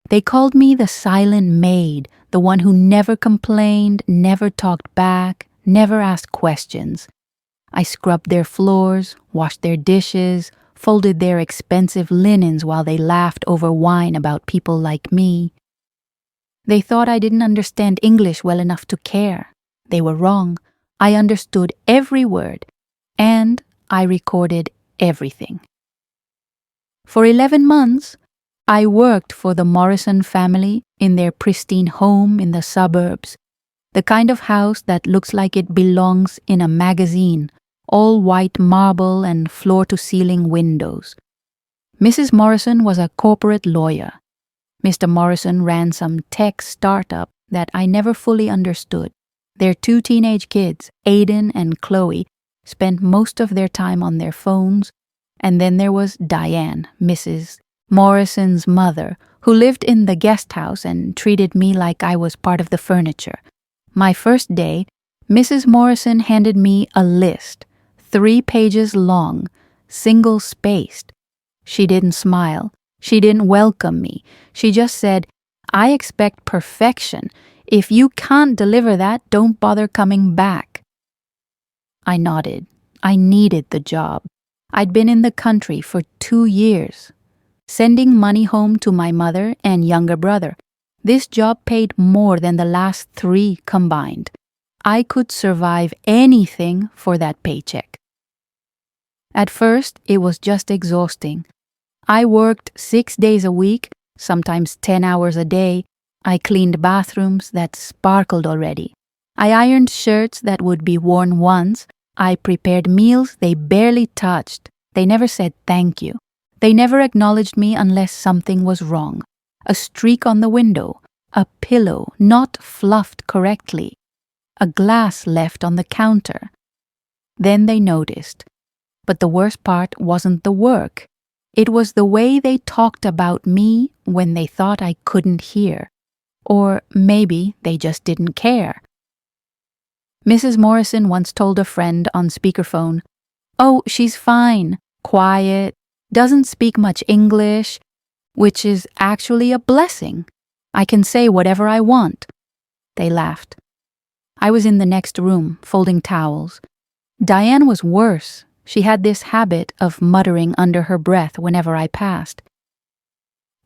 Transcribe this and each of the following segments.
They called me the silent maid, the one who never complained, never talked back, never asked questions. I scrubbed their floors, washed their dishes, folded their expensive linens while they laughed over wine about people like me. They thought I didn't understand English well enough to care. They were wrong. I understood every word, and I recorded everything. For 11 months, I worked for the Morrison family in their pristine home in the suburbs, the kind of house that looks like it belongs in a magazine, all white marble and floor-to-ceiling windows. Mrs. Morrison was a corporate lawyer. Mr. Morrison ran some tech startup that I never fully understood. Their 2 teenage kids, Aiden and Chloe, spent most of their time on their phones, and then there was Diane, Mrs. Morrison's mother, who lived in the guest house and treated me like I was part of the furniture. My first day, Mrs. Morrison handed me a list, 3 pages long, single-spaced. She didn't smile. She didn't welcome me. She just said, "I expect perfection. If you can't deliver that, don't bother coming back." I nodded. I needed the job. I'd been in the country for 2 years, sending money home to my mother and younger brother. This job paid more than the last 3 combined. I could survive anything for that paycheck. At first, it was just exhausting. I worked 6 days a week, sometimes 10 hours a day. I cleaned bathrooms that sparkled already. I ironed shirts that would be worn once. I prepared meals they barely touched. They never said thank you. They never acknowledged me unless something was wrong. A streak on the window, a pillow not fluffed correctly, a glass left on the counter. Then they noticed. But the worst part wasn't the work. It was the way they talked about me when they thought I couldn't hear. Or maybe they just didn't care. Mrs. Morrison once told a friend on speakerphone, "Oh, she's fine, quiet, doesn't speak much English," which is actually a blessing. I can say whatever I want. They laughed. I was in the next room, folding towels. Diane was worse. She had this habit of muttering under her breath whenever I passed.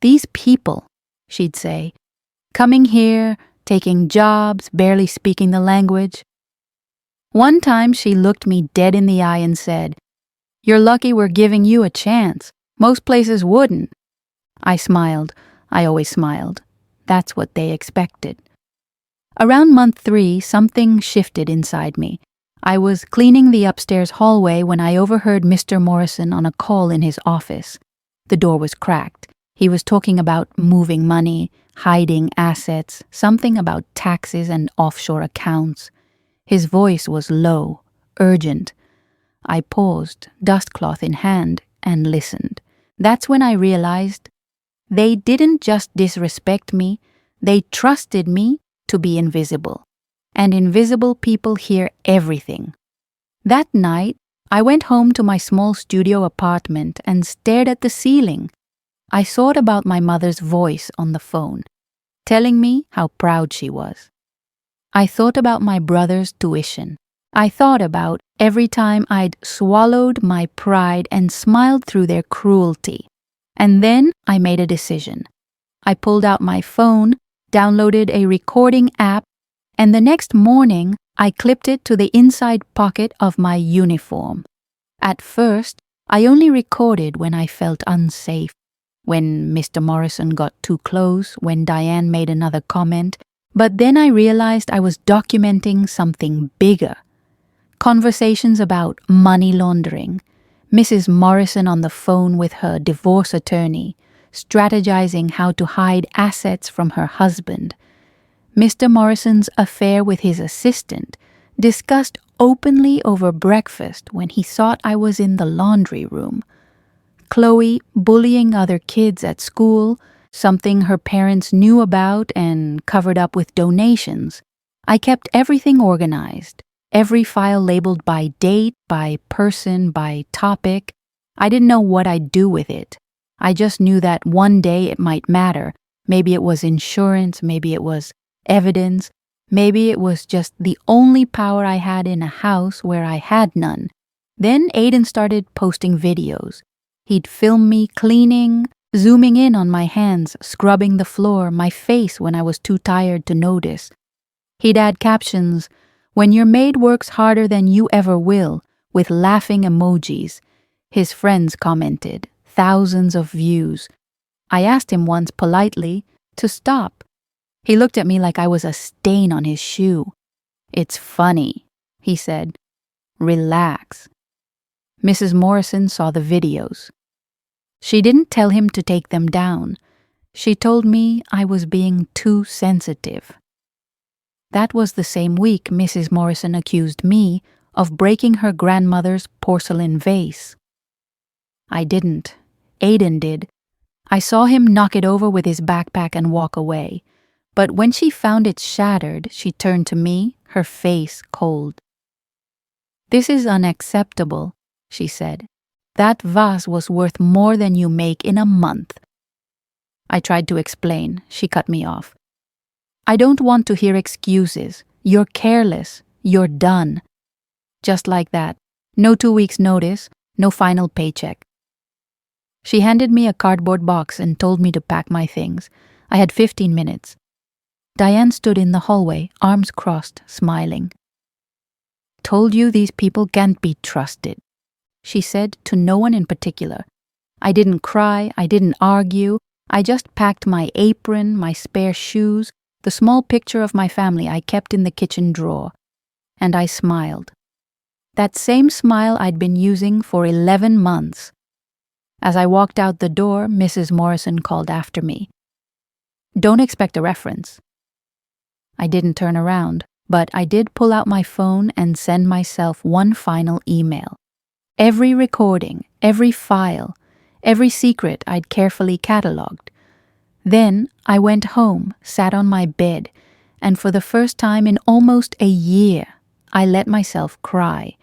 "These people," she'd say, "coming here, taking jobs, barely speaking the language." One time she looked me dead in the eye and said, "You're lucky we're giving you a chance. Most places wouldn't." I smiled. I always smiled. That's what they expected. Around month 3, something shifted inside me. I was cleaning the upstairs hallway when I overheard Mr. Morrison on a call in his office. The door was cracked. He was talking about moving money, hiding assets, something about taxes and offshore accounts. His voice was low, urgent. I paused, dustcloth in hand, and listened. That's when I realized they didn't just disrespect me, they trusted me to be invisible. And invisible people hear everything. That night, I went home to my small studio apartment and stared at the ceiling. I thought about my mother's voice on the phone, telling me how proud she was. I thought about my brother's tuition. I thought about every time I'd swallowed my pride and smiled through their cruelty. And then I made a decision. I pulled out my phone, downloaded a recording app, and the next morning I clipped it to the inside pocket of my uniform. At first, I only recorded when I felt unsafe, when Mr. Morrison got too close, when Diane made another comment, but then I realized I was documenting something bigger. Conversations about money laundering, Mrs. Morrison on the phone with her divorce attorney, strategizing how to hide assets from her husband, Mr. Morrison's affair with his assistant, discussed openly over breakfast when he thought I was in the laundry room. Chloe bullying other kids at school, something her parents knew about and covered up with donations. I kept everything organized, every file labeled by date, by person, by topic. I didn't know what I'd do with it. I just knew that one day it might matter. Maybe it was insurance, maybe it was evidence, maybe it was just the only power I had in a house where I had none. Then Aiden started posting videos. He'd film me cleaning, zooming in on my hands, scrubbing the floor, my face when I was too tired to notice. He'd add captions, "When your maid works harder than you ever will," with laughing emojis. His friends commented, thousands of views. I asked him once politely to stop. He looked at me like I was a stain on his shoe. "It's funny," he said. "Relax." Mrs. Morrison saw the videos. She didn't tell him to take them down. She told me I was being too sensitive. That was the same week Mrs. Morrison accused me of breaking her grandmother's porcelain vase. I didn't. Aiden did. I saw him knock it over with his backpack and walk away. But when she found it shattered, she turned to me, her face cold. "This is unacceptable," she said. "That vase was worth more than you make in a month." I tried to explain. She cut me off. "I don't want to hear excuses. You're careless. You're done." Just like that. No 2 weeks' notice, no final paycheck. She handed me a cardboard box and told me to pack my things. I had 15 minutes. Diane stood in the hallway, arms crossed, smiling. "Told you these people can't be trusted," she said to no one in particular. I didn't cry, I didn't argue, I just packed my apron, my spare shoes, the small picture of my family I kept in the kitchen drawer. And I smiled. That same smile I'd been using for 11 months. As I walked out the door, Mrs. Morrison called after me. "Don't expect a reference." I didn't turn around, but I did pull out my phone and send myself one final email. Every recording, every file, every secret I'd carefully catalogued. Then I went home, sat on my bed, and for the first time in almost a year, I let myself cry.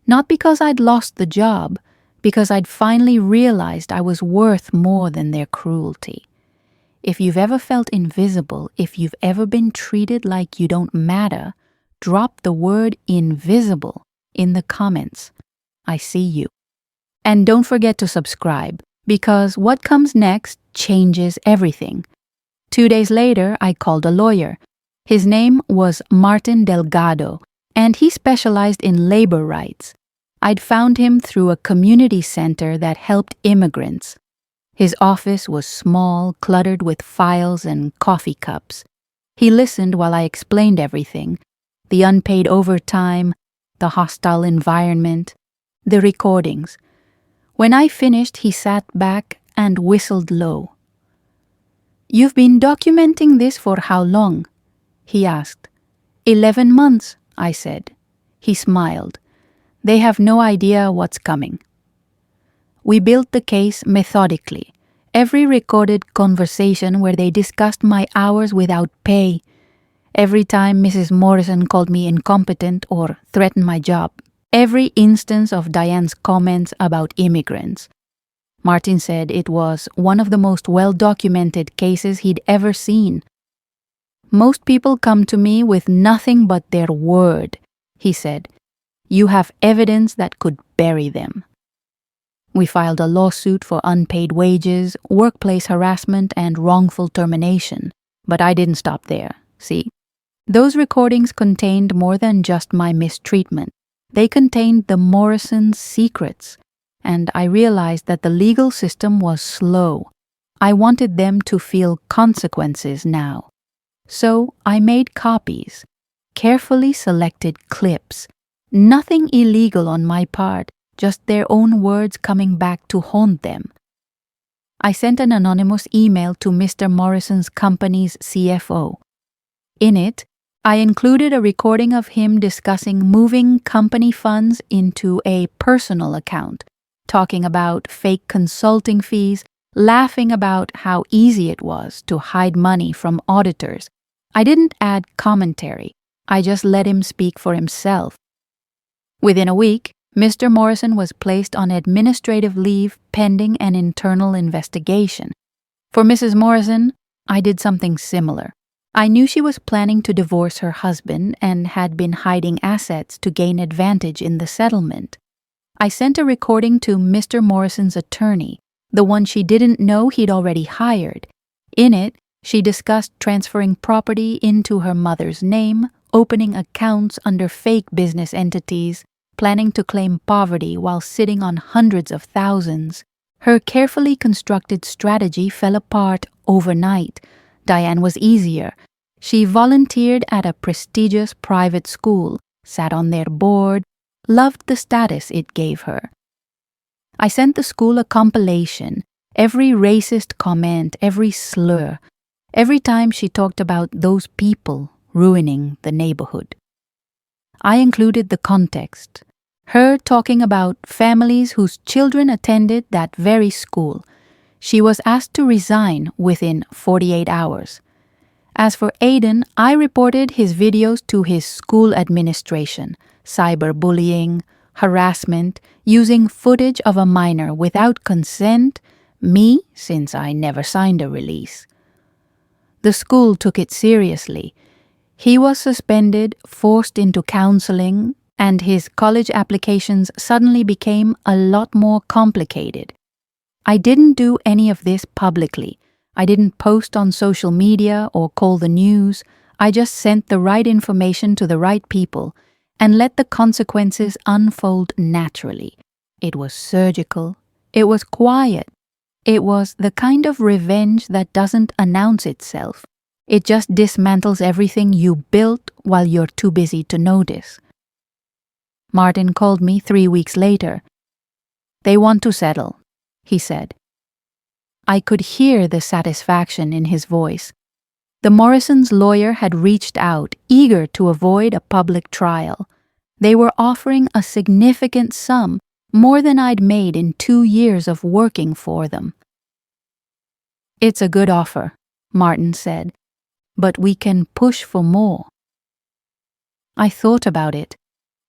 Not because I'd lost the job, because I'd finally realized I was worth more than their cruelty. If you've ever felt invisible, if you've ever been treated like you don't matter, drop the word invisible in the comments. I see you. And don't forget to subscribe, because what comes next changes everything. 2 days later, I called a lawyer. His name was Martin Delgado, and he specialized in labor rights. I'd found him through a community center that helped immigrants. His office was small, cluttered with files and coffee cups. He listened while I explained everything: the unpaid overtime, the hostile environment, the recordings. When I finished, he sat back and whistled low. "You've been documenting this for how long?" he asked. 11 months, I said. He smiled. "They have no idea what's coming." We built the case methodically. Every recorded conversation where they discussed my hours without pay. Every time Mrs. Morrison called me incompetent or threatened my job. Every instance of Diane's comments about immigrants. Martin said it was one of the most well-documented cases he'd ever seen. "Most people come to me with nothing but their word," he said. "You have evidence that could bury them." We filed a lawsuit for unpaid wages, workplace harassment, and wrongful termination. But I didn't stop there, see? Those recordings contained more than just my mistreatment. They contained the Morrisons' secrets, and I realized that the legal system was slow. I wanted them to feel consequences now. So I made copies, carefully selected clips. Nothing illegal on my part, just their own words coming back to haunt them. I sent an anonymous email to Mr. Morrison's company's CFO. In it, I included a recording of him discussing moving company funds into a personal account, talking about fake consulting fees, laughing about how easy it was to hide money from auditors. I didn't add commentary. I just let him speak for himself. Within a week, Mr. Morrison was placed on administrative leave pending an internal investigation. For Mrs. Morrison, I did something similar. I knew she was planning to divorce her husband and had been hiding assets to gain advantage in the settlement. I sent a recording to Mr. Morrison's attorney, the one she didn't know he'd already hired. In it, she discussed transferring property into her mother's name, opening accounts under fake business entities, planning to claim poverty while sitting on hundreds of thousands. Her carefully constructed strategy fell apart overnight. Diane was easier. She volunteered at a prestigious private school, sat on their board, loved the status it gave her. I sent the school a compilation, every racist comment, every slur, every time she talked about those people ruining the neighborhood. I included the context. Her talking about families whose children attended that very school. She was asked to resign within 48 hours. As for Aiden, I reported his videos to his school administration, cyberbullying, harassment, using footage of a minor without consent, me, since I never signed a release. The school took it seriously. He was suspended, forced into counseling, and his college applications suddenly became a lot more complicated. I didn't do any of this publicly. I didn't post on social media or call the news. I just sent the right information to the right people and let the consequences unfold naturally. It was surgical. It was quiet. It was the kind of revenge that doesn't announce itself. It just dismantles everything you built while you're too busy to notice. Martin called me 3 weeks later. "They want to settle," he said. I could hear the satisfaction in his voice. The Morrisons' lawyer had reached out, eager to avoid a public trial. They were offering a significant sum, more than I'd made in 2 years of working for them. "It's a good offer," Martin said, "but we can push for more." I thought about it,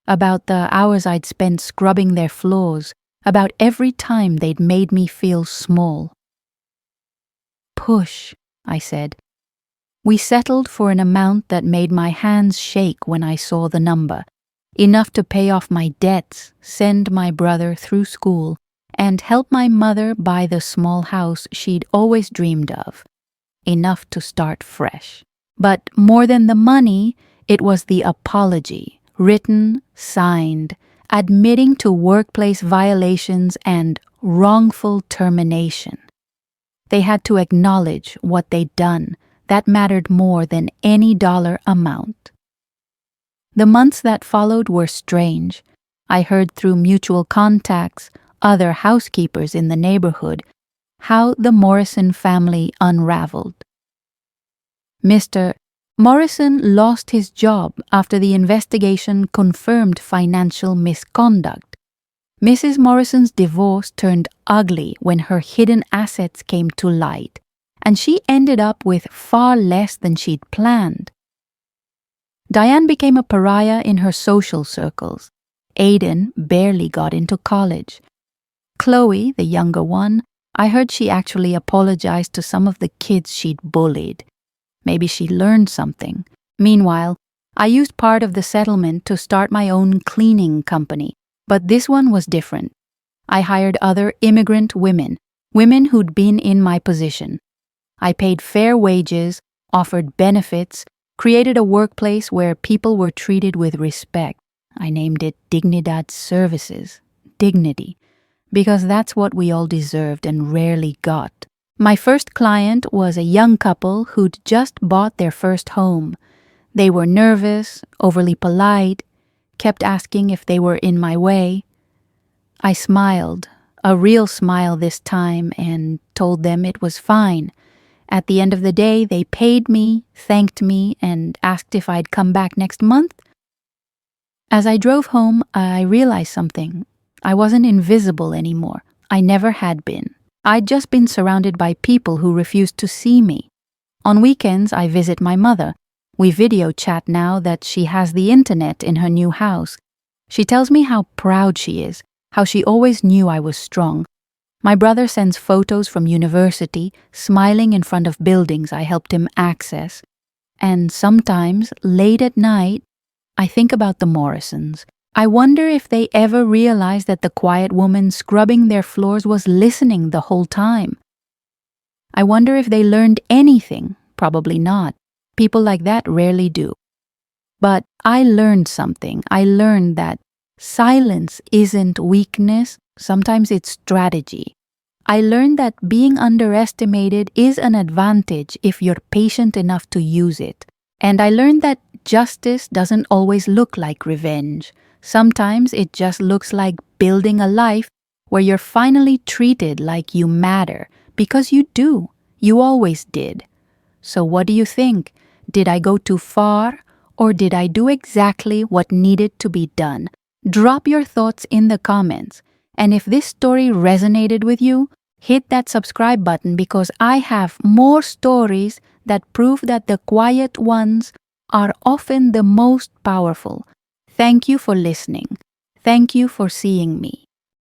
about the hours I'd spent scrubbing their floors, about every time they'd made me feel small. "Push," I said. We settled for an amount that made my hands shake when I saw the number, enough to pay off my debts, send my brother through school, and help my mother buy the small house she'd always dreamed of, enough to start fresh. But more than the money, it was the apology, written, signed, admitting to workplace violations and wrongful termination. They had to acknowledge what they'd done. That mattered more than any dollar amount. The months that followed were strange. I heard through mutual contacts, other housekeepers in the neighborhood, how the Morrison family unraveled. Mr. Morrison lost his job after the investigation confirmed financial misconduct. Mrs. Morrison's divorce turned ugly when her hidden assets came to light, and she ended up with far less than she'd planned. Diane became a pariah in her social circles. Aiden barely got into college. Chloe, the younger one, I heard she actually apologized to some of the kids she'd bullied. Maybe she learned something. Meanwhile, I used part of the settlement to start my own cleaning company, but this one was different. I hired other immigrant women who'd been in my position. I paid fair wages, offered benefits, created a workplace where people were treated with respect. I named it Dignidad Services, dignity, because that's what we all deserved and rarely got. My first client was a young couple who'd just bought their first home. They were nervous, overly polite, kept asking if they were in my way. I smiled, a real smile this time, and told them it was fine. At the end of the day, they paid me, thanked me, and asked if I'd come back next month. As I drove home, I realized something. I wasn't invisible anymore. I never had been. I'd just been surrounded by people who refused to see me. On weekends, I visit my mother. We video chat now that she has the internet in her new house. She tells me how proud she is, how she always knew I was strong. My brother sends photos from university, smiling in front of buildings I helped him access. And sometimes, late at night, I think about the Morrisons. I wonder if they ever realized that the quiet woman scrubbing their floors was listening the whole time. I wonder if they learned anything. Probably not. People like that rarely do. But I learned something. I learned that silence isn't weakness, sometimes it's strategy. I learned that being underestimated is an advantage if you're patient enough to use it. And I learned that justice doesn't always look like revenge. Sometimes it just looks like building a life where you're finally treated like you matter, because you do. You always did. So what do you think? Did I go too far? Or did I do exactly what needed to be done? Drop your thoughts in the comments. And if this story resonated with you, hit that subscribe button because I have more stories that prove that the quiet ones are often the most powerful. Thank you for listening. Thank you for seeing me.